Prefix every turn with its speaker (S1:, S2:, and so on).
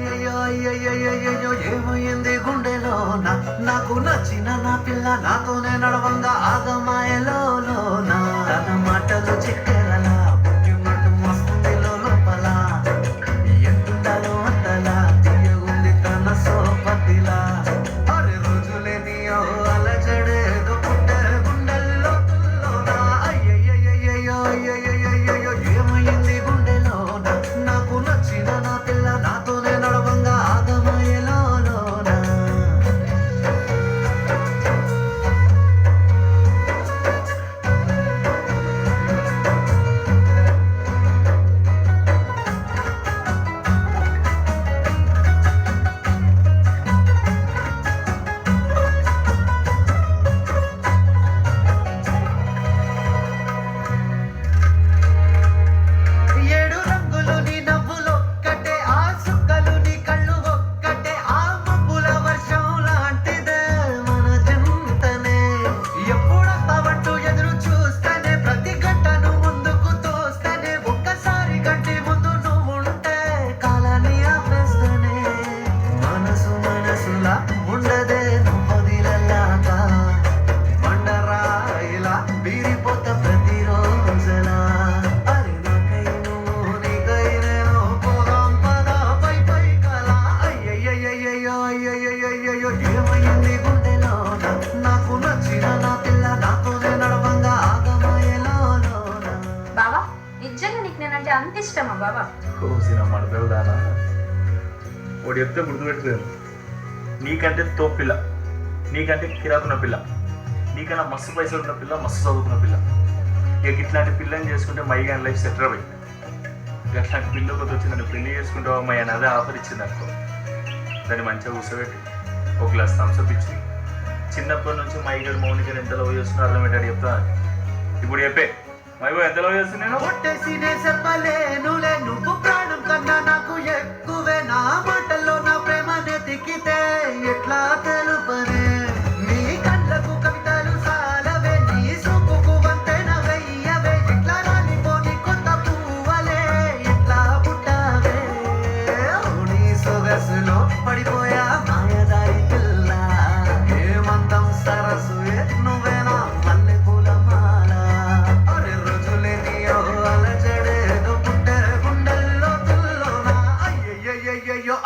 S1: అయ్యయ్యో ఏమైంది గుండెలోన నాకు నచ్చిన నా పిల్ల నాతోనే నడవంగా ఆగమాయలోన తన మాటలు చక్కెరలా పుట్టినట్టు మస్తుంది లోపల ఎంతుండాలో అంతలా తీయగుంది తన సోపతిలా అరే రోజులేని అలజడేదో పుట్టే గుండెల్లో అయ్యయ్యో ఏమైంది గుండెలోన నాకు నచ్చిన నా పిల్ల నాతోనే నడవంగా ఆగమాయలోన ఏడు రంగులు నీ నవ్వులొక్కటే ఆ సుక్కలు నీ కళ్ళు ఒక్కటే ఆ మబ్బుల వర్షం లాంటిదే మన జంటనే ఎప్పుడొస్తావంటూ ఎదురు చూస్తేనే ప్రతి గంటను ముందుకు తోస్తేనే ఒక్కసారి గంటి ముందు నువ్వుంటే కాలాన్ని ఆపేస్తేనే మనసులా ఉండదే నువ్వదిలలాగా బండరాయిలా బీరిపోత ప్రతిరోజులా అరే నాకై నువ్వు నీకై నేను పోదాం పదా పై కలా అయ్యయ్యో ఏమైంది గుండెలోన నాకు నచ్చిన నా పిల్ల నాతోనే నడవంగా ఆగమాయలోన
S2: బావా నిజంగా నీకు నేనంటే అంత ఇష్టమా బావా?
S3: కోసిన మడతలు దానా వాడు చెప్తే గుర్తుపెట్టుకోరు. నీకంటే తోపిల్ల, నీకంటే కిరాకున్న పిల్ల, నీకన్నా మస్తు పైసలు ఉన్న పిల్ల, మస్తు చదువుకున్న పిల్ల. ఇక ఇట్లాంటి పిల్లని చేసుకుంటే మై కానీ లైఫ్ సెటిల్ అవ్వయి. అట్లాంటి పిల్ల కొద్ది వచ్చిందని పెళ్లి చేసుకుంటావా మై అని అదే ఆఫర్ ఇచ్చింది అనుకో. దాన్ని మంచిగా కూర్చోబెట్టి ఒక గ్లాస్ థమ్స్అప్ ఇచ్చి చిన్నప్పటి నుంచి మైగడ్ మౌనికని ఎంత లవ్ చేస్తున్నా అర్థమయ్యేటట్టు చెప్తా. ఇప్పుడు చెప్పే మైగో ఎంత లవ్ చేస్తున్నాను
S1: కొట్టేసినే చెప్పలేనులే నువ్వు ప్రాణం కన్నా నాకు ఎక్కువే నా మాటల్లో నా ప్రేమనే తిక్కితే ఎట్లా తెలుపనే నీ కళ్ళకు కవితలు సాలవే నీ సూపుకు వంతెన వెయ్యవే ఎట్లా రాలిపోని కొత్త పువ్వలే ఎట్లా పుట్టావే నీ సొగసులో పడిపోయా మాయదారి పిల్ల ఏమంతం సరసు నువ్వేనా మల్లె పూల మాల అరే రోజులేని అలజడేదో పుట్టే గుండెల్లో తుల్లోనా అయ్యయ్యో